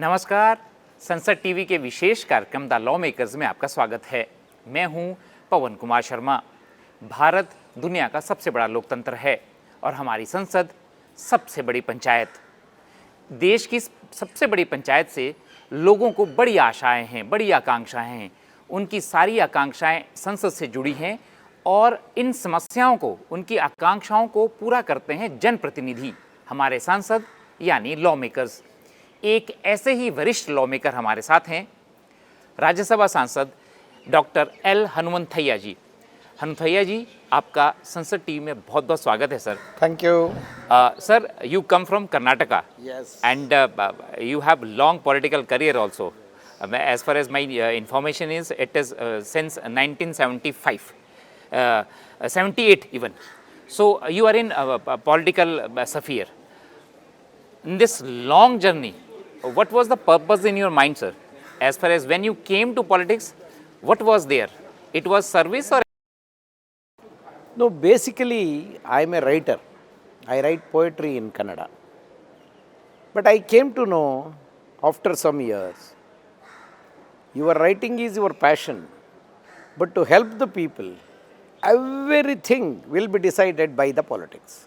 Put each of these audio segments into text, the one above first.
नमस्कार। संसद टीवी के विशेष कार्यक्रम द लॉ मेकर्स में आपका स्वागत है। मैं हूं पवन कुमार शर्मा। भारत दुनिया का सबसे बड़ा लोकतंत्र है और हमारी संसद सबसे बड़ी पंचायत। देश की सबसे बड़ी पंचायत से लोगों को बड़ी आशाएं हैं, बड़ी आकांक्षाएं हैं। उनकी सारी आकांक्षाएं संसद से जुड़ी हैं और इन समस्याओं को, उनकी आकांक्षाओं को पूरा करते हैं जनप्रतिनिधि, हमारे सांसद यानी लॉ मेकर्स। एक ऐसे ही वरिष्ठ लॉ मेकर हमारे साथ हैं, राज्यसभा सांसद डॉक्टर एल हनुमंथैया जी। हनुमंथैया जी, आपका संसद टीवी में बहुत बहुत स्वागत है sir. Thank you. Sir, you come from Karnataka. Yes. And you have long political career also. As far as my information is, it is since 1975, 78 even. So you are in political sphere. In this long journey, what was the purpose in your mind, sir? As far as when you came to politics, what was there? It was service or? No, basically, I'm a writer. I write poetry in Kannada. But I came to know after some years, your writing is your passion. But to help the people, everything will be decided by the politics.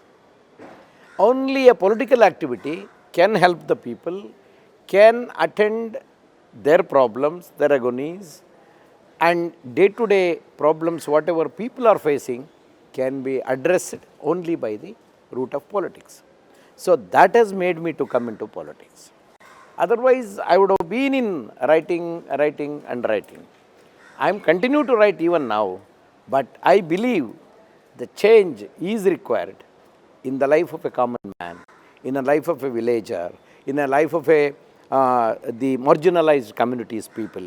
Only a political activity can help the people, can attend their problems, their agonies, and day-to-day problems, whatever people are facing, can be addressed only by the route of politics. So that has made me to come into politics. Otherwise, I would have been in writing. I am continue to write even now, but I believe the change is required in the life of a common man, in the life of a villager, in the life of the marginalized communities people,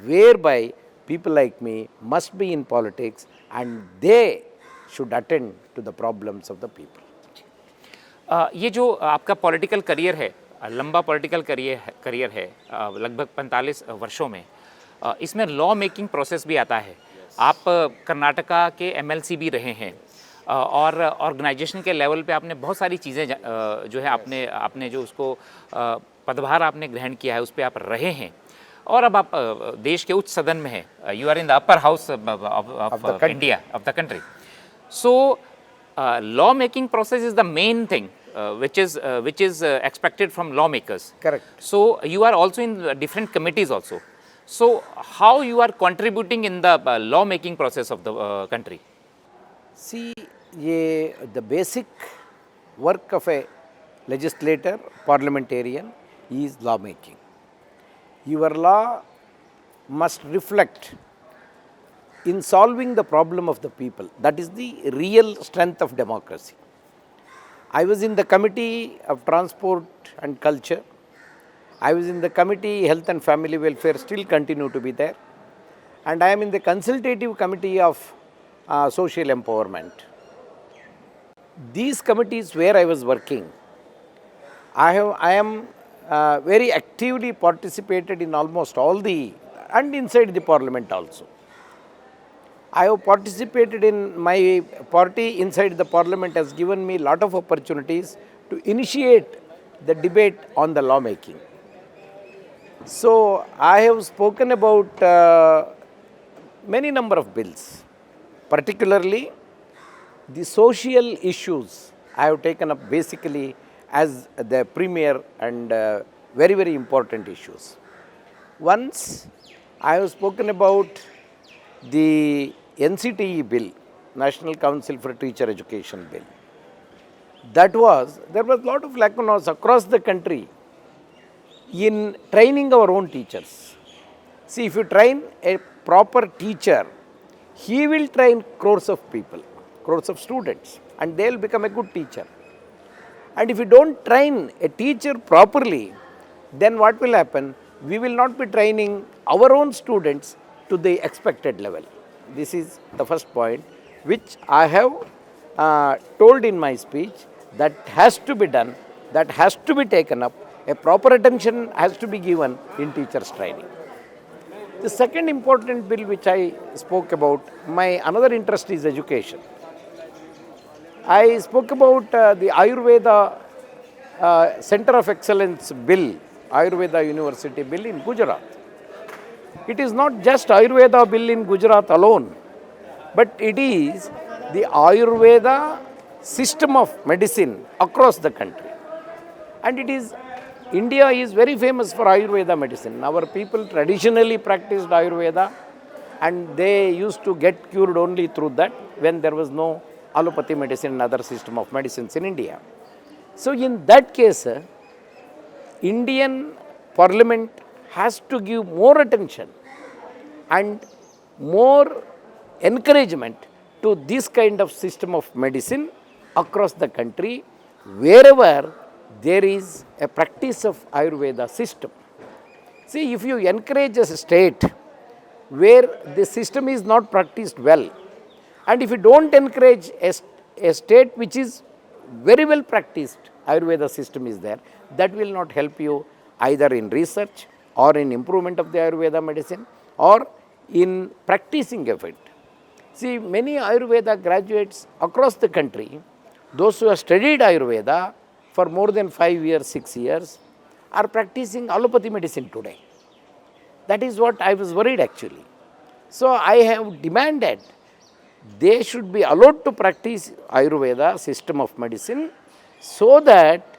whereby people like me must be in politics and they should attend to the problems of the people. ये जो आपका political career है, लंबा political career है, लगभग 45 वर्षों में, इसमें लॉ मेकिंग प्रोसेस भी आता है। आप कर्नाटका के एमएलसी भी रहे हैं और ऑर्गेनाइजेशन के लेवल पे आपने बहुत सारी चीज़ें जो है आपने जो उसको पदभार आपने ग्रहण किया है, उस पर आप रहे हैं और अब आप देश के उच्च सदन में हैं। You are in the upper house of India, of the country. So law making process is the main thing which is expected from lawmakers. Correct. So you are also in different committees also. So how you are contributing in the law making process of the country? See, the basic work of a legislator, parliamentarian is law making. Your law must reflect in solving the problem of the people. That is the real strength of democracy. I was in the Committee of Transport and Culture. I was in the Committee Health and Family Welfare, still continue to be there. And I am in the Consultative Committee of Social Empowerment. These committees where I was working, I am very actively participated in almost all the, and inside the parliament also. I have participated in my party inside the parliament has given me a lot of opportunities to initiate the debate on the law making. So I have spoken about many number of bills, particularly the social issues I have taken up basically as the premier and very, very important issues. Once I have spoken about the NCTE bill, National Council for Teacher Education bill. There was a lot of lacunas across the country in training our own teachers. See, if you train a proper teacher, he will train crores of people, crores of students, and they will become a good teacher. And if you don't train a teacher properly, then what will happen? We will not be training our own students to the expected level. This is the first point which I have told in my speech that has to be done, that has to be taken up, a proper attention has to be given in teachers training. The second important bill which I spoke about, my another interest is education. I spoke about the Ayurveda Center of Excellence bill Ayurveda University bill in Gujarat. It is not just Ayurveda bill in Gujarat alone, but it is the Ayurveda system of medicine across the country. And it is, India is very famous for Ayurveda medicine. Our people traditionally practiced Ayurveda and they used to get cured only through that when there was no allopathy medicine and other system of medicines in India. So in that case, Indian Parliament has to give more attention and more encouragement to this kind of system of medicine across the country wherever there is a practice of Ayurveda system. See, if you encourage a state where the system is not practiced well, and if you don't encourage a state which is very well practiced, Ayurveda system is there, that will not help you either in research or in improvement of the Ayurveda medicine or in practicing of it. See, many Ayurveda graduates across the country, those who have studied Ayurveda for more than 5 years, 6 years, are practicing allopathy medicine today. That is what I was worried actually. So I have demanded they should be allowed to practice Ayurveda system of medicine so that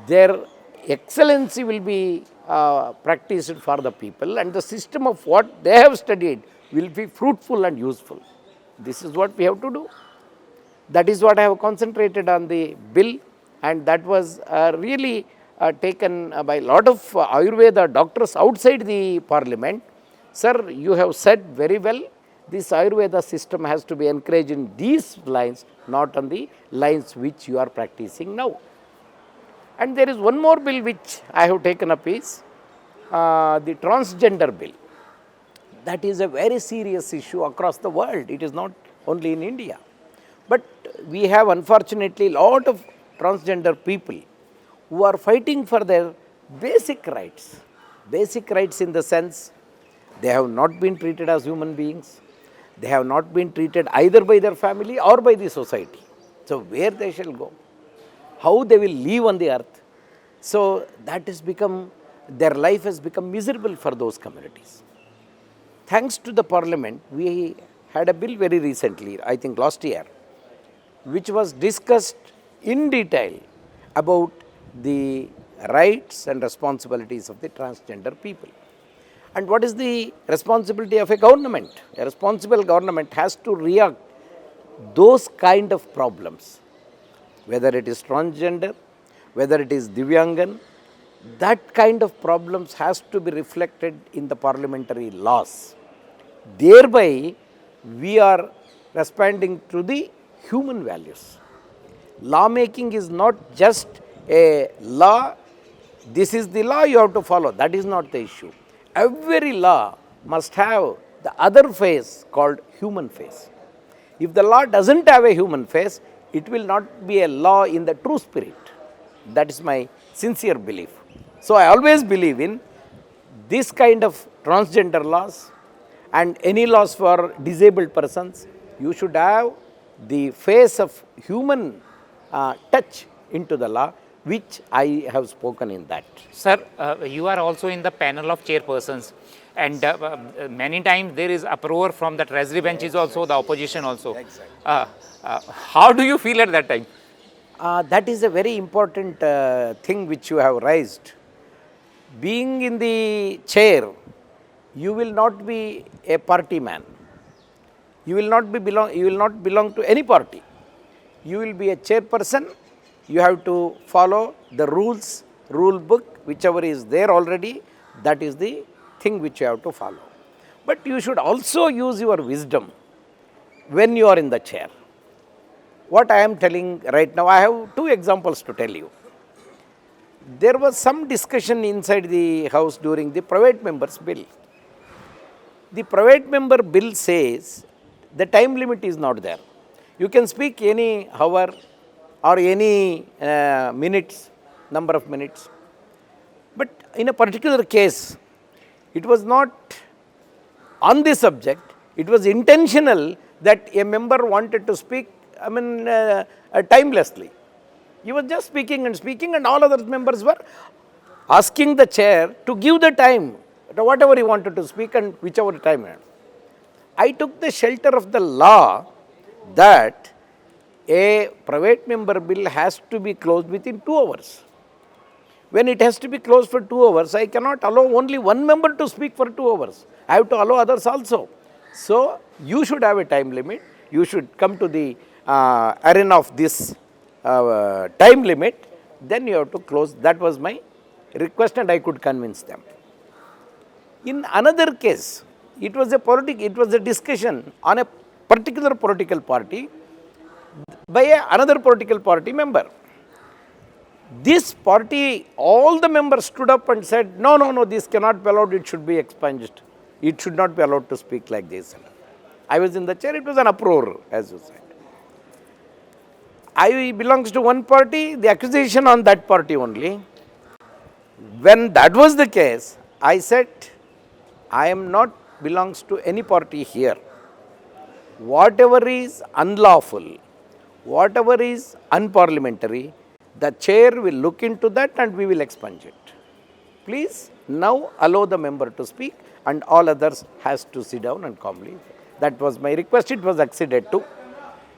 their excellency will be practiced for the people and the system of what they have studied will be fruitful and useful. This is what we have to do. That is what I have concentrated on the bill, and that was really taken by a lot of Ayurveda doctors outside the parliament. Sir, you have said very well, this Ayurveda system has to be encouraged in these lines, not on the lines which you are practicing now. And there is one more bill which I have taken up is the transgender bill. That is a very serious issue across the world. It is not only in India. But we have unfortunately a lot of transgender people who are fighting for their basic rights. Basic rights in the sense they have not been treated as human beings. They have not been treated either by their family or by the society. So where they shall go? How they will live on the earth? So that has become, their life has become miserable for those communities. Thanks to the parliament, we had a bill very recently, I think last year, which was discussed in detail about the rights and responsibilities of the transgender people. And what is the responsibility of a government? A responsible government has to react those kind of problems, whether it is transgender, whether it is Divyangan, that kind of problems has to be reflected in the parliamentary laws. Thereby, we are responding to the human values. Lawmaking is not just a law, this is the law you have to follow. That is not the issue. Every law must have the other face called human face. If the law doesn't have a human face, it will not be a law in the true spirit. That is my sincere belief. So I always believe in this kind of transgender laws and any laws for disabled persons. You should have the face of human touch into the law, which I have spoken in that. Sir, you are also in the panel of chairpersons, and many times there is uproar from the treasury benches also, the opposition also. Exactly. How do you feel at that time? That is a very important thing which you have raised. Being in the chair, you will not be a party man. You will not belong to any party. You will be a chairperson. You have to follow the rules, rule book, whichever is there already. That is the thing which you have to follow. But you should also use your wisdom when you are in the chair. What I am telling right now, I have two examples to tell you. There was some discussion inside the house during the private members bill. The private member bill says the time limit is not there. You can speak any hour or any minutes, number of minutes. But in a particular case, it was not on the subject, it was intentional that a member wanted to speak, timelessly. He was just speaking and all other members were asking the chair to give the time, whatever he wanted to speak and whichever time. I took the shelter of the law that a private member bill has to be closed within 2 hours. When it has to be closed for 2 hours, I cannot allow only one member to speak for 2 hours. I have to allow others also. So, you should have a time limit. You should come to the arena of this time limit. Then you have to close. That was my request and I could convince them. In another case, it was a discussion on a particular political party by another political party member. This party, all the members stood up and said, no, this cannot be allowed, it should be expunged. It should not be allowed to speak like this. I was in the chair, it was an uproar, as you said. I belongs to one party, the accusation on that party only. When that was the case, I said, I am not belongs to any party here. Whatever is unlawful, whatever is unparliamentary, the chair will look into that and we will expunge it. Please now allow the member to speak and all others has to sit down and calmly. That was my request, it was acceded to.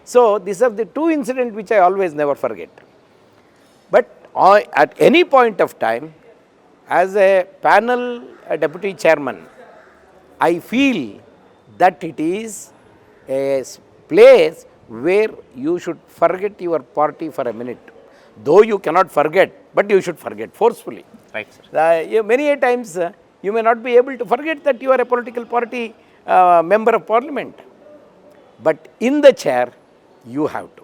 So, these are the two incidents which I always never forget. But at any point of time, as a panel deputy chairman, I feel that it is a place where you should forget your party for a minute. Though you cannot forget, but you should forget forcefully. Right, sir. Many a times you may not be able to forget that you are a political party member of parliament. But in the chair, you have to.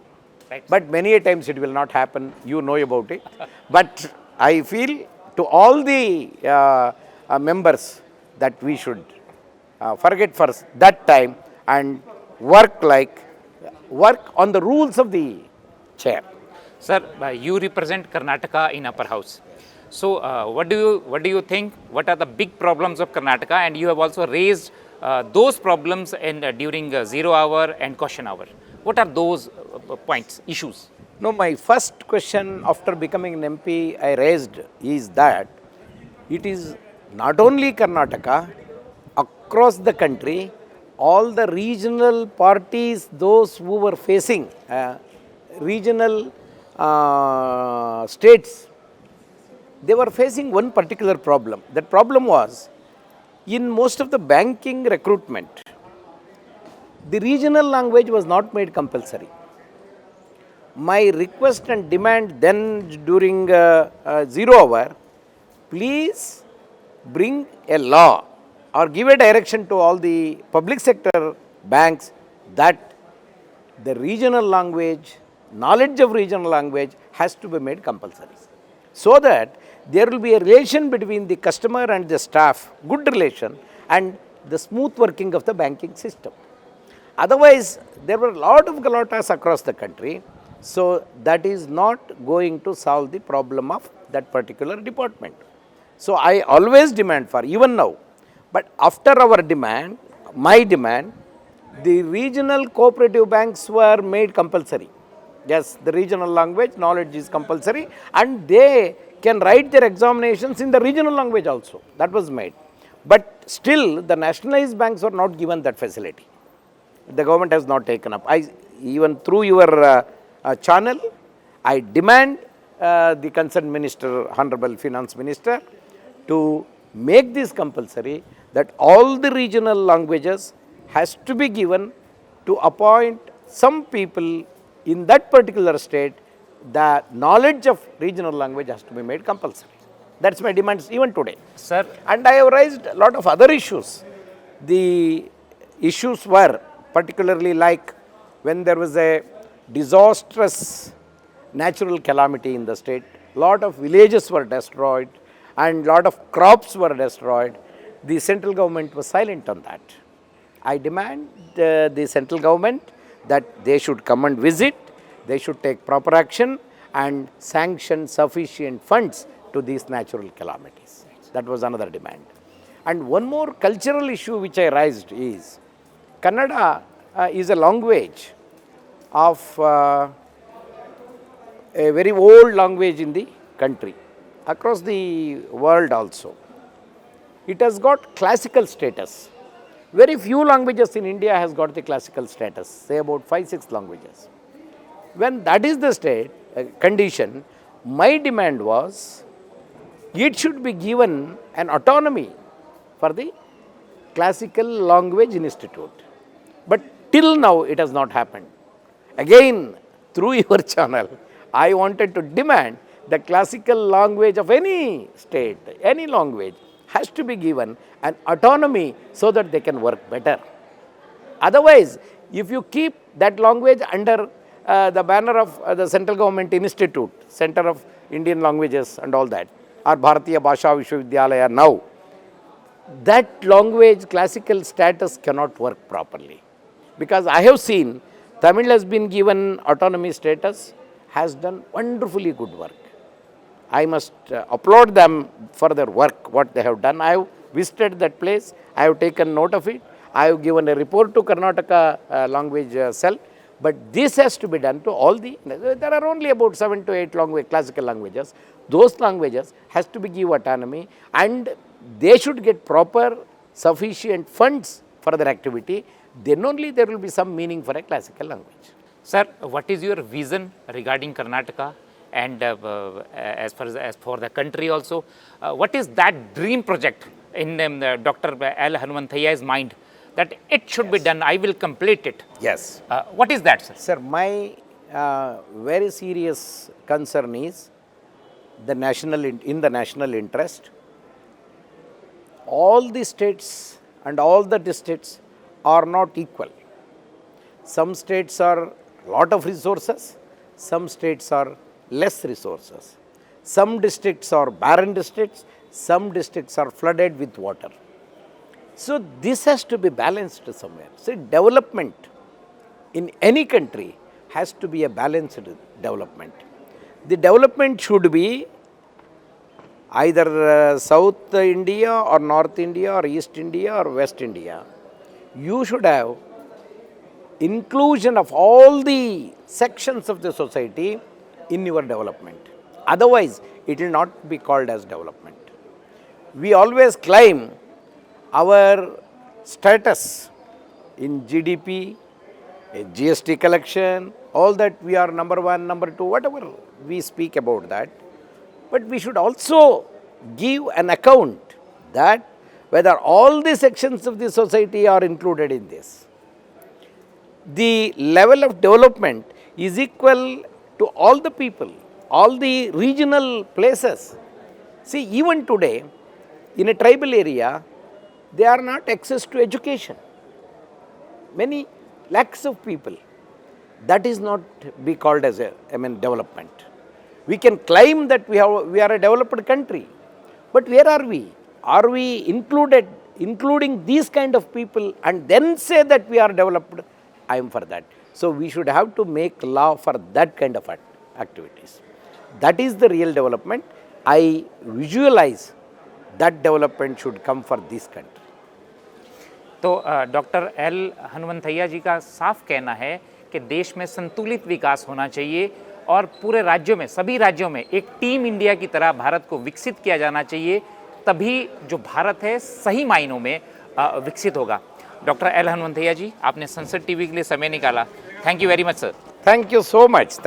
Right. But many a times it will not happen, you know about it. But I feel to all the members that we should forget for that time and work on the rules of the chair. Sir, you represent Karnataka in upper house. So, what do you think? What are the big problems of Karnataka? And you have also raised those problems during 0 hour and question hour. What are those points, issues? No, my first question after becoming an MP I raised is that it is not only Karnataka, across the country, all the regional parties, those who were facing regional states, they were facing one particular problem. That problem was, in most of the banking recruitment, the regional language was not made compulsory. My request and demand then during 0 hour, please bring a law or give a direction to all the public sector banks that the regional language, knowledge of regional language has to be made compulsory. So that there will be a relation between the customer and the staff, good relation, and the smooth working of the banking system. Otherwise, there were a lot of galatas across the country, so that is not going to solve the problem of that particular department. So, I always demand for, even now, but after our demand, my demand, the regional cooperative banks were made compulsory. Yes, the regional language, knowledge is compulsory and they can write their examinations in the regional language also. That was made. But still, the nationalized banks were not given that facility. The government has not taken up. Even through your channel, I demand the concerned minister, Honorable Finance Minister, to make this compulsory that all the regional languages has to be given to appoint some people in that particular state. The knowledge of regional language has to be made compulsory. That's my demands even today. Sir, and I have raised a lot of other issues. The issues were particularly like when there was a disastrous natural calamity in the state, lot of villages were destroyed and lot of crops were destroyed. The central government was silent on that. I demand the central government that they should come and visit, they should take proper action and sanction sufficient funds to these natural calamities. That was another demand. And one more cultural issue which I raised is, Kannada is a language of a very old language in the country. across the world also. It has got classical status. Very few languages in India has got the classical status, say about 5-6 languages. When that is the condition, my demand was it should be given an autonomy for the Classical Language Institute. But till now it has not happened. Again, through your channel, I wanted to demand the classical language of any state, any language has to be given an autonomy so that they can work better. Otherwise, if you keep that language under the banner of the Central Government Institute, Center of Indian Languages and all that, or Bharatiya Bhasha Vishwavidyalaya now, that language classical status cannot work properly. Because I have seen Tamil has been given autonomy status, has done wonderfully good work. I must applaud them for their work, what they have done. I have visited that place, I have taken note of it, I have given a report to Karnataka language cell, but this has to be done to all there are only about 7 to 8 classical languages. Those languages has to be given autonomy and they should get proper, sufficient funds for their activity. Then only there will be some meaning for a classical language. Sir, what is your vision regarding Karnataka and as for the country also? What is that dream project in Dr. L. Hanumanthaia's mind that it should be done, I will complete it? Yes. What is that, sir? Sir, my very serious concern is the in the national interest. All the states and all the districts are not equal. Some states are lot of resources, some states are less resources. Some districts are barren districts, some districts are flooded with water. So this has to be balanced somewhere. So development in any country has to be a balanced development. The development should be either South India or North India or East India or West India. You should have inclusion of all the sections of the society in your development. Otherwise, it will not be called as development. We always claim our status in GDP, GST collection, all that we are number one, number two, whatever we speak about that. But we should also give an account that whether all the sections of the society are included in this. The level of development is equal to all the people, all the regional places. See, even today, in a tribal area, they are not access to education. Many lakhs of people. That is not be called as development. We can claim that we are a developed country, but where are we? Are we including these kind of people and then say that we are developed? I am for that. So we should have to make law for that kind of activities. That is the real development. I visualize that development should come for this country. तो doctor L Hanumanthaiah जी का साफ कहना है कि देश में संतुलित विकास होना चाहिए और पूरे राज्यों में, सभी राज्यों में एक टीम इंडिया की तरह भारत को विकसित किया जाना चाहिए, तभी जो भारत है सही मायनों में विकसित होगा। डॉक्टर एल हनुमंथैया जी, आपने संसद टीवी के लिए समय निकाला। Thank you very much sir. Thank you so much.